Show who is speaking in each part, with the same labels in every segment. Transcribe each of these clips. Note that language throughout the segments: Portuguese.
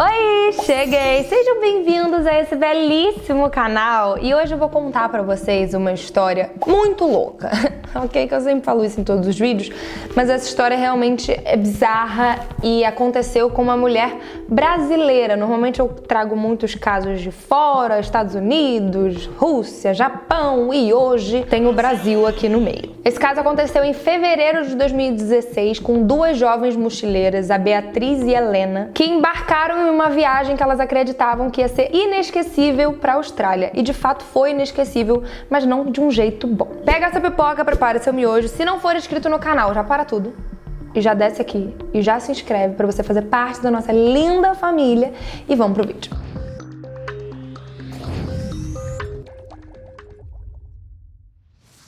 Speaker 1: Oi, cheguei! Sejam bem-vindos a esse belíssimo canal e hoje eu vou contar pra vocês uma história muito louca, ok? Que eu sempre falo isso em todos os vídeos, mas essa história realmente é bizarra e aconteceu com uma mulher brasileira. Normalmente eu trago muitos casos de fora, Estados Unidos, Rússia, Japão e hoje tem o Brasil aqui no meio. Esse caso aconteceu em fevereiro de 2016 com duas jovens mochileiras, a Beatriz e a Helena, que embarcaram em uma viagem que elas acreditavam que ia ser inesquecível para a Austrália. E de fato foi inesquecível, mas não de um jeito bom. Pega essa pipoca, prepara seu miojo. Se não for inscrito no canal, já para tudo. E já desce aqui e já se inscreve para você fazer parte da nossa linda família. E vamos pro vídeo.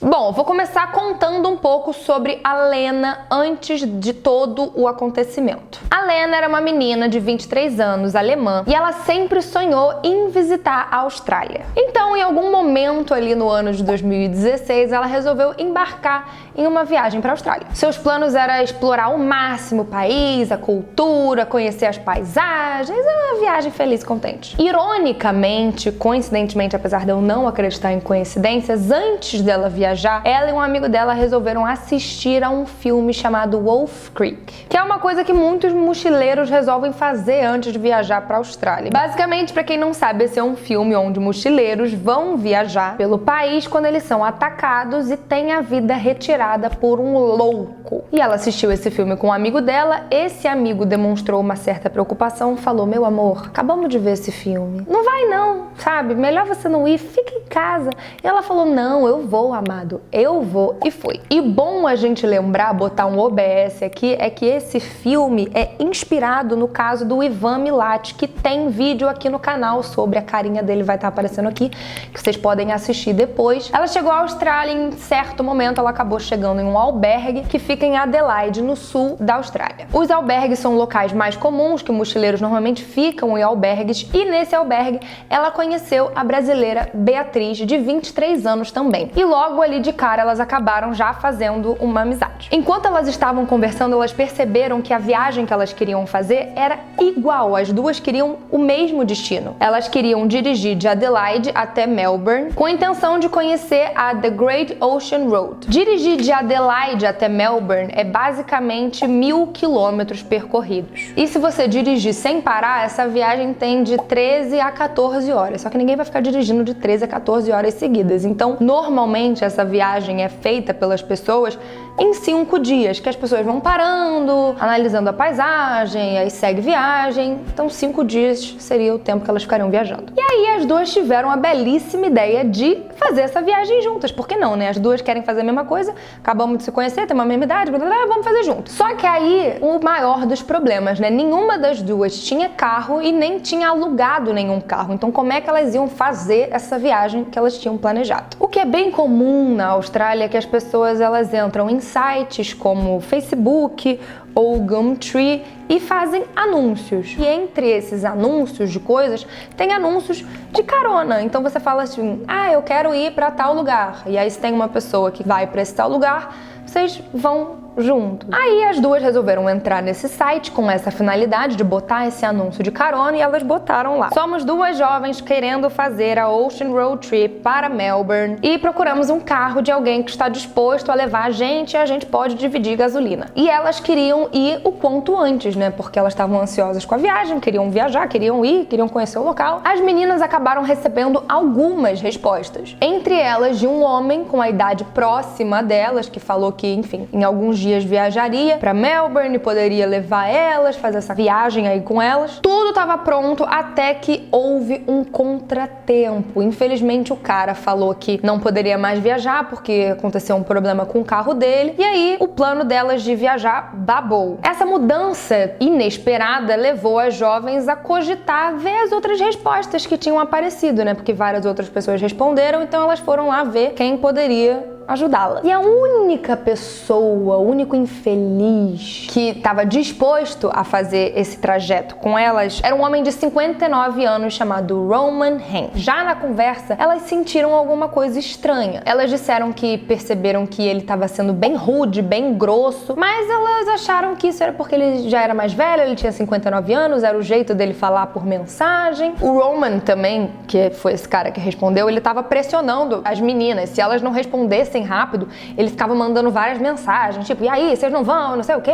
Speaker 1: Bom, vou começar contando um pouco sobre a Lena antes de todo o acontecimento. A Lena era uma menina de 23 anos, alemã, e ela sempre sonhou em visitar a Austrália. Então, em algum momento ali no ano de 2016, ela resolveu embarcar em uma viagem para a Austrália. Seus planos eram explorar ao máximo o país, a cultura, conhecer as paisagens, uma viagem feliz e contente. Ironicamente, coincidentemente, apesar de eu não acreditar em coincidências, antes dela viajar, ela e um amigo dela resolveram assistir a um filme chamado Wolf Creek, que é uma coisa que muitos mochileiros resolvem fazer antes de viajar para a Austrália. Basicamente, para quem não sabe, esse é um filme onde mochileiros vão viajar pelo país quando eles são atacados e têm a vida retirada por um louco. E ela assistiu esse filme com um amigo dela, esse amigo demonstrou uma certa preocupação, falou: meu amor, acabamos de ver esse filme, não vai não, sabe? Melhor você não ir, fica em casa. E ela falou: não, eu vou, amado. Eu vou, e foi. E bom a gente lembrar, botar um OBS aqui, é que esse filme é inspirado no caso do Ivan Milat, que tem vídeo aqui no canal sobre, a carinha dele vai estar aparecendo aqui, que vocês podem assistir depois. Ela chegou à Austrália e em certo momento ela acabou chegando em um albergue que fica em Adelaide, no sul da Austrália. Os albergues são locais mais comuns, que mochileiros normalmente ficam em albergues, e nesse albergue ela conheceu a brasileira Beatriz, de 23 anos também. E logo ali de cara elas acabaram já fazendo uma amizade. Enquanto elas estavam conversando, elas perceberam que a viagem que elas queriam fazer era igual, as duas queriam o mesmo destino. Elas queriam dirigir de Adelaide até Melbourne com a intenção de conhecer a The Great Ocean Road. Dirigir de Adelaide até Melbourne é basicamente 1000 quilômetros percorridos. E se você dirigir sem parar, essa viagem tem de 13 a 14 horas. Só que ninguém vai ficar dirigindo de 13 a 14 horas seguidas. Então, normalmente essa viagem é feita pelas pessoas em 5 dias, que as pessoas vão parando, analisando a paisagem, aí segue viagem. Então 5 dias seria o tempo que elas ficariam viajando. E aí as duas tiveram a belíssima ideia de fazer essa viagem juntas. Por que não, né? As duas querem fazer a mesma coisa, acabamos de se conhecer, tem uma mesma idade, blá, blá, blá, vamos fazer juntos. Só que aí o maior dos problemas, né? Nenhuma das duas tinha carro e nem tinha alugado nenhum carro. Então como é que elas iam fazer essa viagem que elas tinham planejado? O que é bem comum na Austrália é que as pessoas elas entram em sites como Facebook ou Gumtree e fazem anúncios. E entre esses anúncios de coisas, tem anúncios de carona. Então você fala assim: ah, eu quero ir para tal lugar. E aí se tem uma pessoa que vai para esse tal lugar, vocês vão juntos. Aí as duas resolveram entrar nesse site com essa finalidade de botar esse anúncio de carona e elas botaram lá: somos duas jovens querendo fazer a Ocean Road Trip para Melbourne e procuramos um carro de alguém que está disposto a levar a gente e a gente pode dividir gasolina. E elas queriam ir o quanto antes, né? Porque elas estavam ansiosas com a viagem, queriam viajar, queriam ir, queriam conhecer o local. As meninas acabaram recebendo algumas respostas. Entre elas de um homem com a idade próxima delas, que falou que, enfim, em alguns dias viajaria para Melbourne, poderia levar elas, fazer essa viagem aí com elas. Tudo estava pronto até que houve um contratempo. Infelizmente o cara falou que não poderia mais viajar porque aconteceu um problema com o carro dele e aí o plano delas de viajar babou. Essa mudança inesperada levou as jovens a cogitar ver as outras respostas que tinham aparecido, né? Porque várias outras pessoas responderam, então elas foram lá ver quem poderia ajudá-la. E a única pessoa, o único infeliz que estava disposto a fazer esse trajeto com elas era um homem de 59 anos chamado Roman Haines. Já na conversa, elas sentiram alguma coisa estranha. Elas disseram que perceberam que ele estava sendo bem rude, bem grosso, mas elas acharam que isso era porque ele já era mais velho, ele tinha 59 anos, era o jeito dele falar por mensagem. O Roman também, que foi esse cara que respondeu, ele estava pressionando as meninas. Se elas não respondessem rápido, ele ficava mandando várias mensagens, tipo, e aí, vocês não vão, não sei o quê,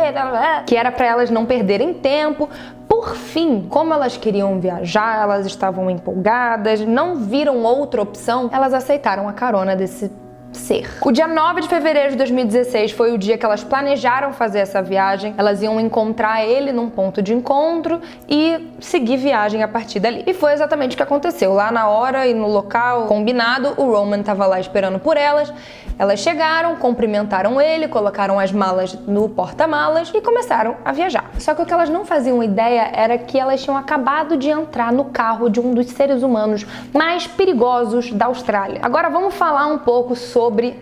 Speaker 1: que era para elas não perderem tempo. Por fim, como elas queriam viajar, elas estavam empolgadas, não viram outra opção, elas aceitaram a carona desse ser. O dia 9 de fevereiro de 2016 foi o dia que elas planejaram fazer essa viagem. Elas iam encontrar ele num ponto de encontro e seguir viagem a partir dali. E foi exatamente o que aconteceu. Lá na hora e no local combinado, o Roman estava lá esperando por elas. Elas chegaram, cumprimentaram ele, colocaram as malas no porta-malas e começaram a viajar. Só que o que elas não faziam ideia era que elas tinham acabado de entrar no carro de um dos seres humanos mais perigosos da Austrália. Agora vamos falar um pouco sobre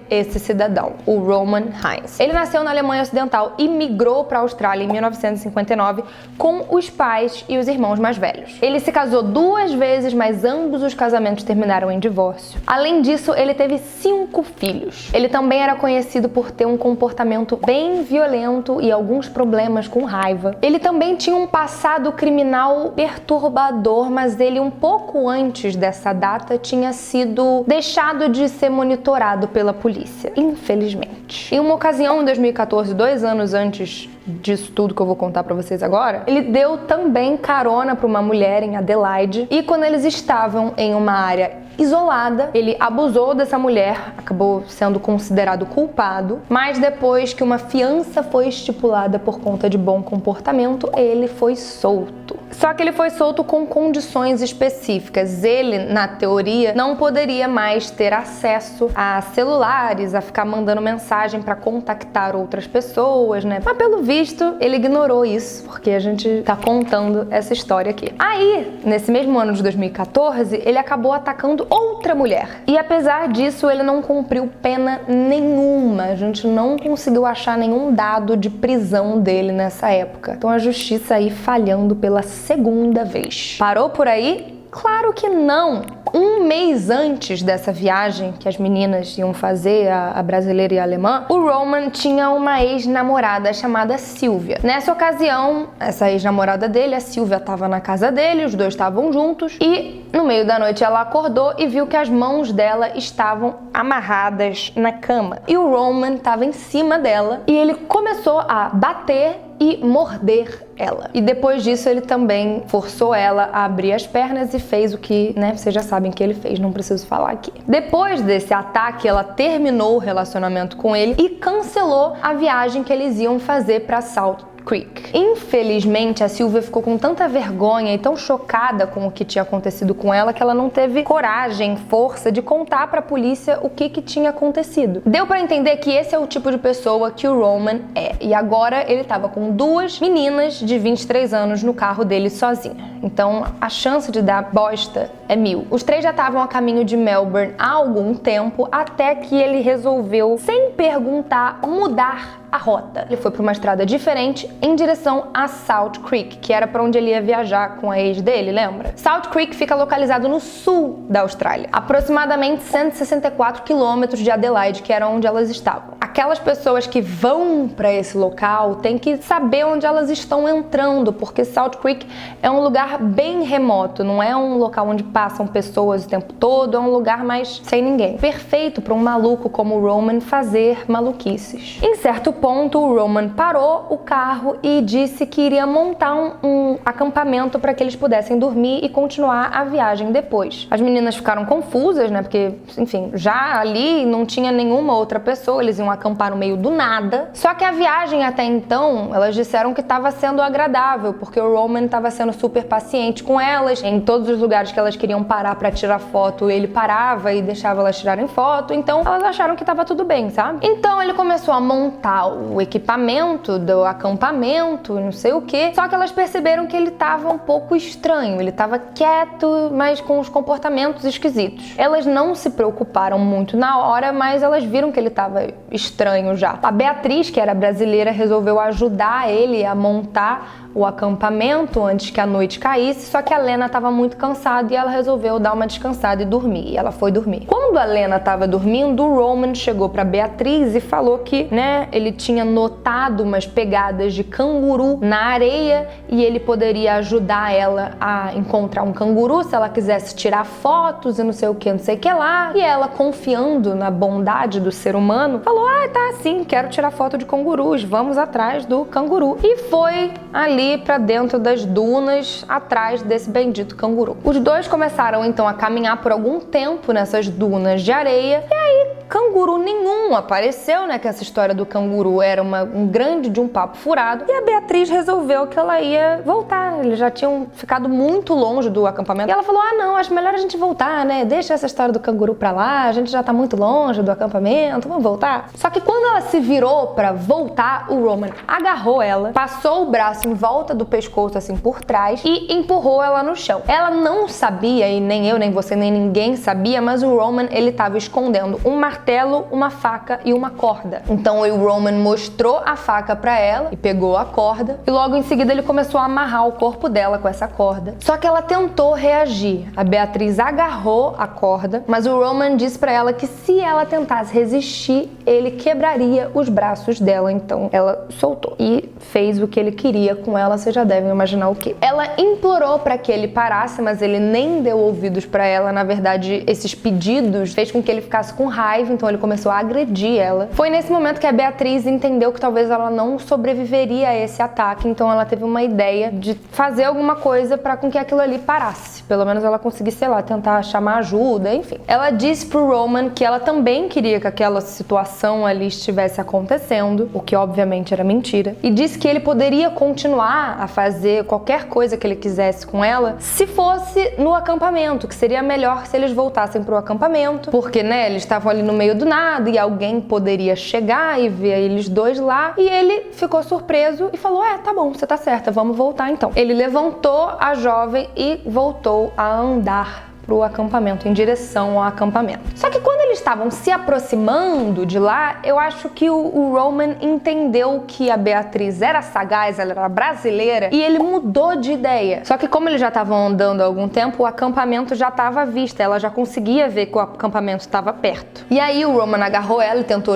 Speaker 1: esse cidadão, o Roman Haines. Ele nasceu na Alemanha Ocidental e migrou para a Austrália em 1959 com os pais e os irmãos mais velhos. Ele se casou 2 vezes, mas ambos os casamentos terminaram em divórcio. Além disso, ele teve 5 filhos. Ele também era conhecido por ter um comportamento bem violento e alguns problemas com raiva. Ele também tinha um passado criminal perturbador, mas ele, um pouco antes dessa data, tinha sido deixado de ser monitorado pela polícia, infelizmente. Em uma ocasião, em 2014, 2 anos antes disso tudo que eu vou contar pra vocês agora, ele deu também carona pra uma mulher em Adelaide e quando eles estavam em uma área isolada, ele abusou dessa mulher, acabou sendo considerado culpado, mas depois que uma fiança foi estipulada por conta de bom comportamento, ele foi solto. Só que ele foi solto com condições específicas. Ele, na teoria, não poderia mais ter acesso a celulares, a ficar mandando mensagem para contactar outras pessoas, né? Mas pelo visto, ele ignorou isso, porque a gente tá contando essa história aqui. Aí, nesse mesmo ano de 2014, ele acabou atacando outra mulher. E apesar disso, ele não cumpriu pena nenhuma. A gente não conseguiu achar nenhum dado de prisão dele nessa época. Então a justiça aí falhando pela segunda vez. Parou por aí? Claro que não! Um mês antes dessa viagem que as meninas iam fazer, a brasileira e a alemã, o Roman tinha uma ex-namorada chamada Silvia. Nessa ocasião, essa ex-namorada dele, a Silvia, estava na casa dele, os dois estavam juntos e no meio da noite ela acordou e viu que as mãos dela estavam amarradas na cama. E o Roman estava em cima dela e ele começou a bater e morder ela. E depois disso ele também forçou ela a abrir as pernas e fez o que, né, vocês já sabem que ele fez, não preciso falar aqui. Depois desse ataque, ela terminou o relacionamento com ele e cancelou a viagem que eles iam fazer para Salt Creek. Infelizmente, a Silvia ficou com tanta vergonha e tão chocada com o que tinha acontecido com ela que ela não teve coragem, força de contar pra polícia o que tinha acontecido. Deu pra entender que esse é o tipo de pessoa que o Roman é. E agora ele tava com 2 meninas de 23 anos no carro dele sozinha. Então, a chance de dar bosta é 1000. Os 3 já estavam a caminho de Melbourne há algum tempo, até que ele resolveu, sem perguntar, mudar a rota. Ele foi para uma estrada diferente em direção a Salt Creek, que era para onde ele ia viajar com a ex dele, lembra? Salt Creek fica localizado no sul da Austrália, aproximadamente 164 quilômetros de Adelaide, que era onde elas estavam. Aquelas pessoas que vão para esse local têm que saber onde elas estão entrando, porque Salt Creek é um lugar bem remoto, não é um local onde passam pessoas o tempo todo, é um lugar mais sem ninguém. Perfeito para um maluco como o Roman fazer maluquices. Em certo ponto, o Roman parou o carro e disse que iria montar um acampamento para que eles pudessem dormir e continuar a viagem depois. As meninas ficaram confusas, né? Porque, enfim, já ali não tinha nenhuma outra pessoa, eles iam acampar acampar no meio do nada. Só que a viagem até então, elas disseram que estava sendo agradável, porque o Roman estava sendo super paciente com elas. Em todos os lugares que elas queriam parar para tirar foto, ele parava e deixava elas tirarem foto. Então elas acharam que estava tudo bem, sabe? Então ele começou a montar o equipamento do acampamento, não sei o que. Só que elas perceberam que ele estava um pouco estranho. Ele estava quieto, mas com os comportamentos esquisitos. Elas não se preocuparam muito na hora, mas elas viram que ele estava estranho já. A Beatriz, que era brasileira, resolveu ajudar ele a montar o acampamento antes que a noite caísse, só que a Lena estava muito cansada e ela resolveu dar uma descansada e dormir. E ela foi dormir. Quando a Lena estava dormindo, o Roman chegou para Beatriz e falou que, ele tinha notado umas pegadas de canguru na areia e ele poderia ajudar ela a encontrar um canguru se ela quisesse tirar fotos e não sei o que, não sei o que lá. E ela, confiando na bondade do ser humano, falou: tá, sim, quero tirar foto de cangurus, vamos atrás do canguru. E foi ali para dentro das dunas, atrás desse bendito canguru. Os dois começaram então a caminhar por algum tempo nessas dunas de areia, e aí canguru nenhum apareceu, que essa história do canguru era um grande de um papo furado, e a Beatriz resolveu que ela ia voltar. Eles já tinham ficado muito longe do acampamento, e ela falou: não, acho melhor a gente voltar, deixa essa história do canguru pra lá, a gente já tá muito longe do acampamento, vamos voltar. Só que quando ela se virou pra voltar, o Roman agarrou ela, passou o braço em volta do pescoço, assim, por trás, e empurrou ela no chão. Ela não sabia, e nem eu, nem você, nem ninguém sabia, mas o Roman, ele tava escondendo um martelo, uma faca e uma corda. Então o Roman mostrou a faca pra ela e pegou a corda, e logo em seguida ele começou a amarrar o corpo dela com essa corda. Só que ela tentou reagir. A Beatriz agarrou a corda, mas o Roman disse pra ela que se ela tentasse resistir, ele quebraria os braços dela. Então ela soltou e fez o que ele queria com ela. Vocês já devem imaginar o que. Ela implorou para que ele parasse, mas ele nem deu ouvidos para ela. Na verdade, esses pedidos fez com que ele ficasse com raiva, então ele começou a agredir ela. Foi nesse momento que a Beatriz entendeu que talvez ela não sobreviveria a esse ataque, então ela teve uma ideia de fazer alguma coisa para com que aquilo ali parasse. Pelo menos ela conseguisse, tentar chamar ajuda, enfim. Ela disse pro Roman que ela também queria que aquela situação ali estivesse acontecendo, o que obviamente era mentira, e disse que ele poderia continuar a fazer qualquer coisa que ele quisesse com ela se fosse no acampamento, que seria melhor se eles voltassem pro acampamento, porque, eles estavam ali no meio do nada e alguém poderia chegar e ver eles dois lá, e ele ficou surpreso e falou: tá bom, você tá certa, vamos voltar então. Ele levantou a jovem e voltou a andar pro acampamento, em direção ao acampamento. Só que quando eles estavam se aproximando de lá, eu acho que o Roman entendeu que a Beatriz era sagaz, ela era brasileira, e ele mudou de ideia. Só que como eles já estavam andando há algum tempo, o acampamento já estava à vista, ela já conseguia ver que o acampamento estava perto. E aí o Roman agarrou ela e tentou,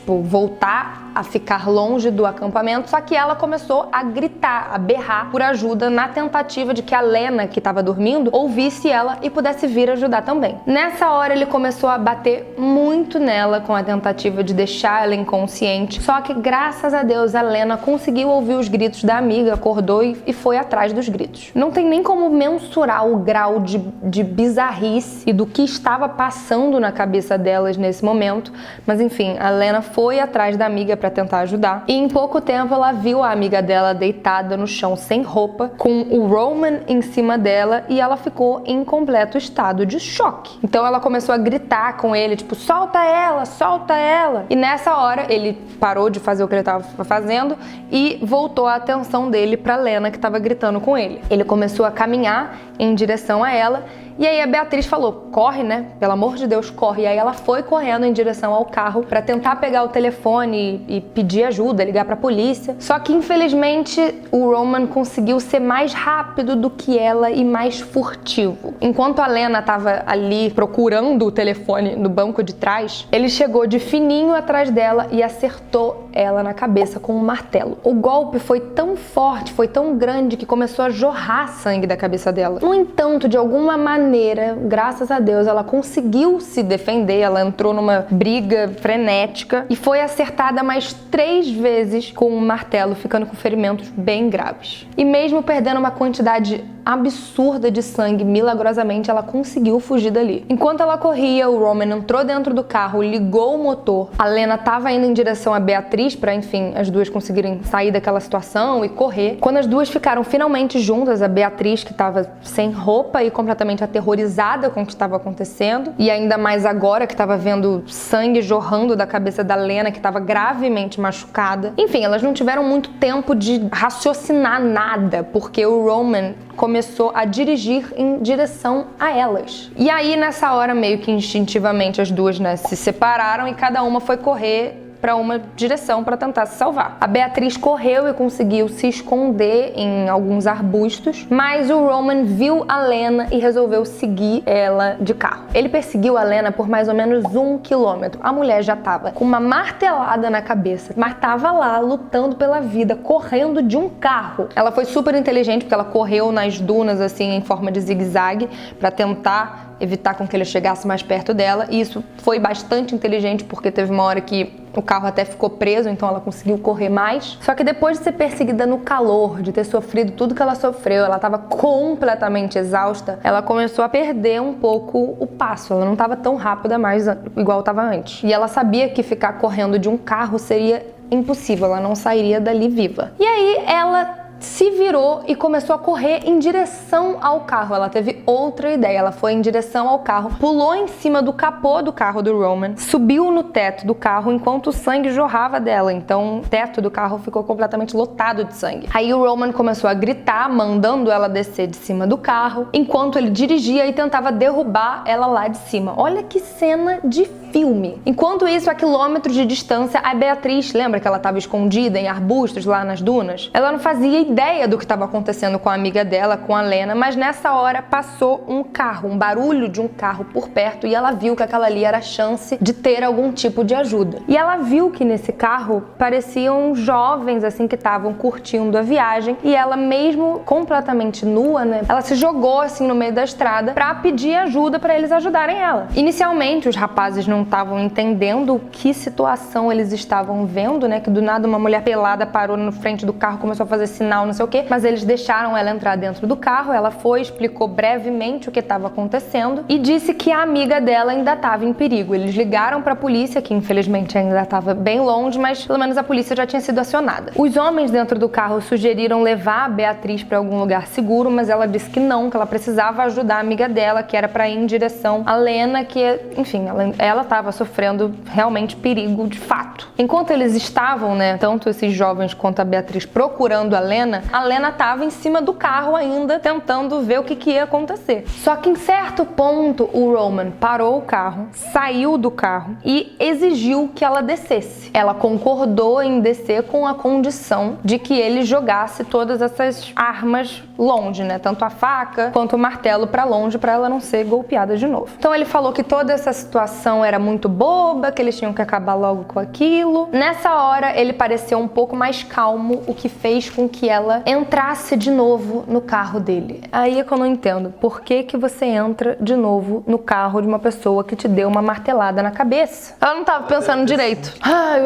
Speaker 1: voltar a ficar longe do acampamento, só que ela começou a gritar, a berrar por ajuda na tentativa de que a Lena, que estava dormindo, ouvisse ela e pudesse vir ajudar também. Nessa hora ele começou a bater muito nela com a tentativa de deixar ela inconsciente, só que graças a Deus a Lena conseguiu ouvir os gritos da amiga, acordou e foi atrás dos gritos. Não tem nem como mensurar o grau de bizarrice e do que estava passando na cabeça delas nesse momento, mas enfim, a Lena foi atrás da amiga para tentar ajudar, e em pouco tempo ela viu a amiga dela deitada no chão sem roupa, com o Roman em cima dela, e ela ficou em completo estado de choque. Então ela começou a gritar com ele, solta ela, solta ela. E nessa hora ele parou de fazer o que ele estava fazendo e voltou a atenção dele para Lena, que estava gritando com ele. Ele começou a caminhar em direção a ela, e aí a Beatriz falou: corre, pelo amor de Deus, corre. E aí ela foi correndo em direção ao carro para tentar pegar o telefone e pedir ajuda, ligar pra polícia. Só que infelizmente o Roman conseguiu ser mais rápido do que ela e mais furtivo. Enquanto a Lena tava ali procurando o telefone no banco de trás, ele chegou de fininho atrás dela e acertou ela na cabeça com um martelo. O golpe foi tão forte, foi tão grande que começou a jorrar sangue da cabeça dela. No entanto, de alguma maneira, graças a Deus, ela conseguiu se defender, ela entrou numa briga frenética e foi acertada mais 3 vezes com um martelo, ficando com ferimentos bem graves. E mesmo perdendo uma quantidade absurda de sangue, milagrosamente ela conseguiu fugir dali. Enquanto ela corria, o Roman entrou dentro do carro, ligou o motor. A Lena estava indo em direção a Beatriz para, enfim, as duas conseguirem sair daquela situação e correr. Quando as duas ficaram finalmente juntas, a Beatriz, que estava sem roupa e completamente aterrorizada com o que estava acontecendo, e ainda mais agora que estava vendo sangue jorrando da cabeça da Lena, que estava gravemente machucada. Enfim, elas não tiveram muito tempo de raciocinar nada, porque o Roman começou a dirigir em direção a elas. E aí, nessa hora, meio que instintivamente, as duas, né, se separaram e cada uma foi correr para uma direção para tentar se salvar. A Beatriz correu e conseguiu se esconder em alguns arbustos, mas o Roman viu a Lena e resolveu seguir ela de carro. Ele perseguiu a Lena por mais ou menos 1 quilômetro. A mulher já estava com uma martelada na cabeça, mas estava lá lutando pela vida, correndo de um carro. Ela foi super inteligente porque ela correu nas dunas assim em forma de zigue-zague para tentar evitar com que ele chegasse mais perto dela, e isso foi bastante inteligente porque teve uma hora que o carro até ficou preso, então ela conseguiu correr mais. Só que depois de ser perseguida no calor, de ter sofrido tudo que ela sofreu, ela estava completamente exausta, ela começou a perder um pouco o passo, ela não estava tão rápida mais igual estava antes. E ela sabia que ficar correndo de um carro seria impossível, ela não sairia dali viva. E aí ela se virou e começou a correr em direção ao carro. Ela teve outra ideia, ela foi em direção ao carro, pulou em cima do capô do carro do Roman, subiu no teto do carro enquanto o sangue jorrava dela, então o teto do carro ficou completamente lotado de sangue. Aí o Roman começou a gritar, mandando ela descer de cima do carro, enquanto ele dirigia e tentava derrubar ela lá de cima. Olha que cena de filme. Enquanto isso, a quilômetros de distância, a Beatriz, lembra que ela estava escondida em arbustos lá nas dunas? Ela não fazia ideia do que estava acontecendo com a amiga dela, com a Lena, mas nessa hora passou um carro, um barulho de um carro por perto, e ela viu que aquela ali era a chance de ter algum tipo de ajuda. E ela viu que nesse carro pareciam jovens assim que estavam curtindo a viagem, e ela mesmo completamente nua, né? Ela se jogou assim no meio da estrada para pedir ajuda para eles ajudarem ela. Inicialmente os rapazes não estavam entendendo que situação eles estavam vendo, né? Que do nada uma mulher pelada parou na frente do carro, começou a fazer sinal, não sei o quê, mas eles deixaram ela entrar dentro do carro. Ela foi, explicou brevemente o que estava acontecendo e disse que a amiga dela ainda estava em perigo. Eles ligaram para a polícia, que infelizmente ainda estava bem longe, mas pelo menos a polícia já tinha sido acionada. Os homens dentro do carro sugeriram levar a Beatriz para algum lugar seguro, mas ela disse que não, que ela precisava ajudar a amiga dela, que era para ir em direção a Lena, que, enfim, ela estava sofrendo realmente perigo de fato. Enquanto eles estavam, né, tanto esses jovens quanto a Beatriz procurando a Lena estava em cima do carro ainda, tentando ver o que ia acontecer. Só que em certo ponto, o Roman parou o carro, saiu do carro e exigiu que ela descesse. Ela concordou em descer com a condição de que ele jogasse todas essas armas longe, né? Tanto a faca quanto o martelo para longe, para ela não ser golpeada de novo. Então ele falou que toda essa situação era muito boba, que eles tinham que acabar logo com aquilo. Nessa hora, ele pareceu um pouco mais calmo, o que fez com que ela entrasse de novo no carro dele. Aí é que eu não entendo. Por que que você entra de novo no carro de uma pessoa que te deu uma martelada na cabeça? Ela não tava pensando direito.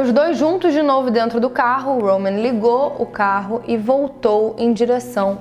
Speaker 1: Os dois juntos de novo dentro do carro, o Roman ligou o carro e voltou em direção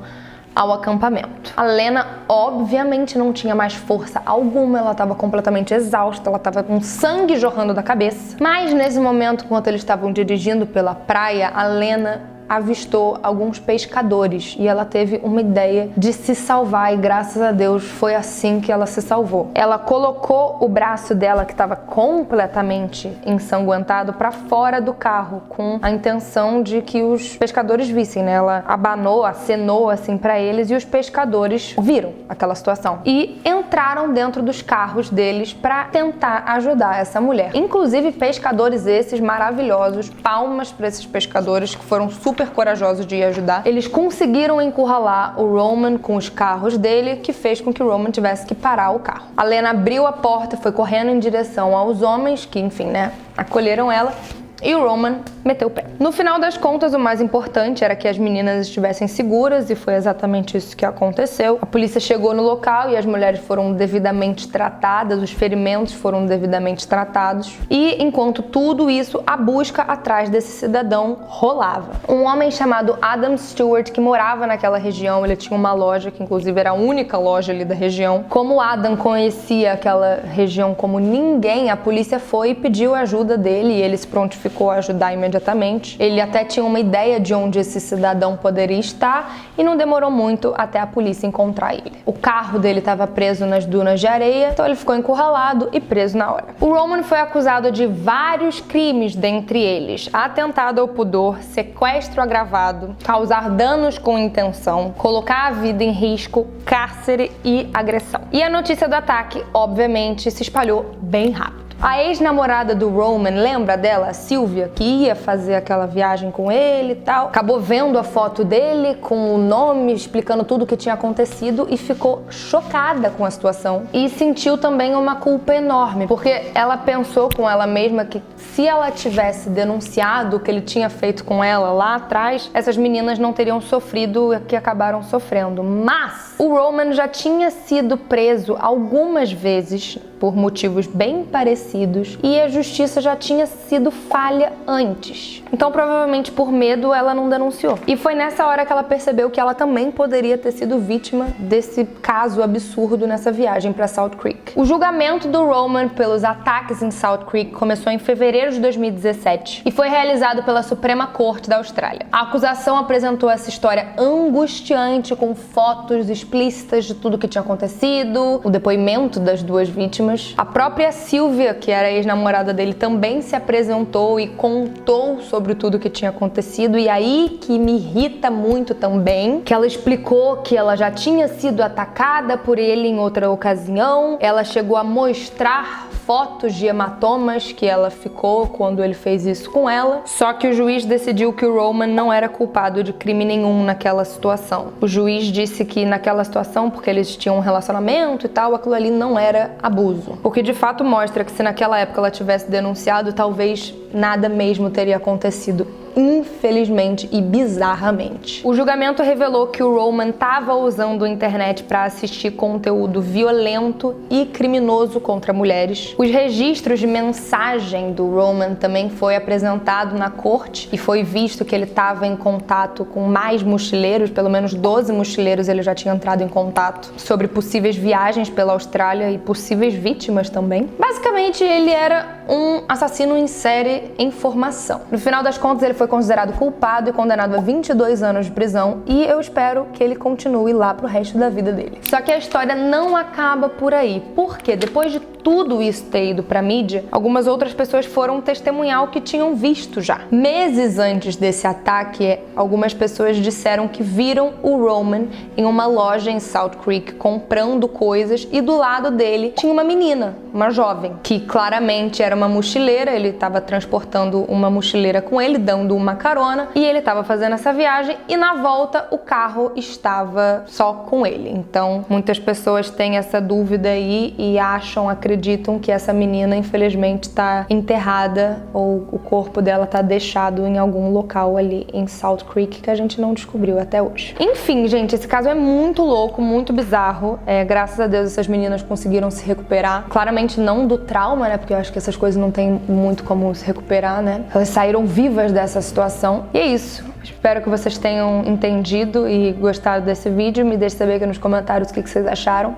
Speaker 1: ao acampamento. A Lena obviamente não tinha mais força alguma, ela estava completamente exausta, ela estava com sangue jorrando da cabeça. Mas nesse momento, enquanto eles estavam dirigindo pela praia, a Lena avistou alguns pescadores e ela teve uma ideia de se salvar, e graças a Deus foi assim que ela se salvou. Ela colocou o braço dela, que estava completamente ensanguentado, para fora do carro, com a intenção de que os pescadores vissem, né? Ela abanou, acenou assim para eles, e os pescadores viram aquela situação e entraram dentro dos carros deles para tentar ajudar essa mulher. Inclusive pescadores esses maravilhosos, palmas para esses pescadores que foram super corajosos de ir ajudar. Eles conseguiram encurralar o Roman com os carros dele, que fez com que o Roman tivesse que parar o carro. A Lena abriu a porta, foi correndo em direção aos homens, que enfim, né, acolheram ela, E o Roman meteu o pé. No final das contas, o mais importante era que as meninas estivessem seguras e foi exatamente isso que aconteceu. A polícia chegou no local e as mulheres foram devidamente tratadas, os ferimentos foram devidamente tratados. E enquanto tudo isso, a busca atrás desse cidadão rolava. Um homem chamado Adam Stewart, que morava naquela região, ele tinha uma loja que inclusive era a única loja ali da região. Como Adam conhecia aquela região como ninguém, a polícia foi e pediu a ajuda dele e ele se prontificou a ajudar imediatamente. Ele até tinha uma ideia de onde esse cidadão poderia estar e não demorou muito até a polícia encontrar ele. O carro dele estava preso nas dunas de areia, então ele ficou encurralado e preso na hora. O Roman foi acusado de vários crimes, dentre eles atentado ao pudor, sequestro agravado, causar danos com intenção, colocar a vida em risco, cárcere e agressão. E a notícia do ataque, obviamente, se espalhou bem rápido. A ex-namorada do Roman, lembra dela, a Sylvia, que ia fazer aquela viagem com ele e tal? Acabou vendo a foto dele com o nome, explicando tudo o que tinha acontecido e ficou chocada com a situação. E sentiu também uma culpa enorme, porque ela pensou com ela mesma que se ela tivesse denunciado o que ele tinha feito com ela lá atrás, essas meninas não teriam sofrido o que acabaram sofrendo. Mas o Roman já tinha sido preso algumas vezes por motivos bem parecidos e a justiça já tinha sido falha antes. Então, provavelmente por medo, ela não denunciou. E foi nessa hora que ela percebeu que ela também poderia ter sido vítima desse caso absurdo nessa viagem para Salt Creek. O julgamento do Roman pelos ataques em Salt Creek começou em fevereiro de 2017 e foi realizado pela Suprema Corte da Austrália. A acusação apresentou essa história angustiante com fotos explícitas de tudo que tinha acontecido, o depoimento das duas vítimas. A própria Sylvia, que era a ex-namorada dele, também se apresentou e contou sobre tudo que tinha acontecido. E aí que me irrita muito também, que ela explicou que ela já tinha sido atacada por ele em outra ocasião. Ela chegou a mostrar fotos de hematomas que ela ficou quando ele fez isso com ela. Só que o juiz decidiu que o Roman não era culpado de crime nenhum naquela situação. O juiz disse que naquela situação, porque eles tinham um relacionamento e tal, aquilo ali não era abuso. O que de fato mostra que se naquela época ela tivesse denunciado, talvez nada mesmo teria acontecido, infelizmente e bizarramente. O julgamento revelou que o Roman estava usando a internet para assistir conteúdo violento e criminoso contra mulheres. Os registros de mensagem do Roman também foi apresentado na corte e foi visto que ele estava em contato com mais mochileiros, pelo menos 12 mochileiros ele já tinha entrado em contato, sobre possíveis viagens pela Austrália e possíveis vítimas também. Basicamente, ele era um assassino em série em formação. No final das contas, ele foi considerado culpado e condenado a 22 anos de prisão e eu espero que ele continue lá pro resto da vida dele. Só que a história não acaba por aí, porque depois de tudo isso ter ido pra mídia, algumas outras pessoas foram testemunhar o que tinham visto já. Meses antes desse ataque, algumas pessoas disseram que viram o Roman em uma loja em Salt Creek comprando coisas e do lado dele tinha uma menina, uma jovem, que claramente era uma mochileira. Ele estava transportando uma mochileira com ele, dando uma carona, e ele estava fazendo essa viagem e na volta o carro estava só com ele. Então muitas pessoas têm essa dúvida aí e acreditam que essa menina infelizmente está enterrada ou o corpo dela está deixado em algum local ali em Salt Creek que a gente não descobriu até hoje. Enfim, gente, esse caso é muito louco, muito bizarro. Graças a Deus essas meninas conseguiram se recuperar. Claramente não do trauma, né? Porque eu acho que essas coisas não tem muito como se recuperar, né? Elas saíram vivas dessa situação. E é isso. Espero que vocês tenham entendido e gostado desse vídeo. Me deixe saber aqui nos comentários o que vocês acharam.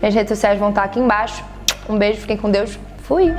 Speaker 1: Minhas redes sociais vão estar aqui embaixo. Um beijo, fiquem com Deus. Fui!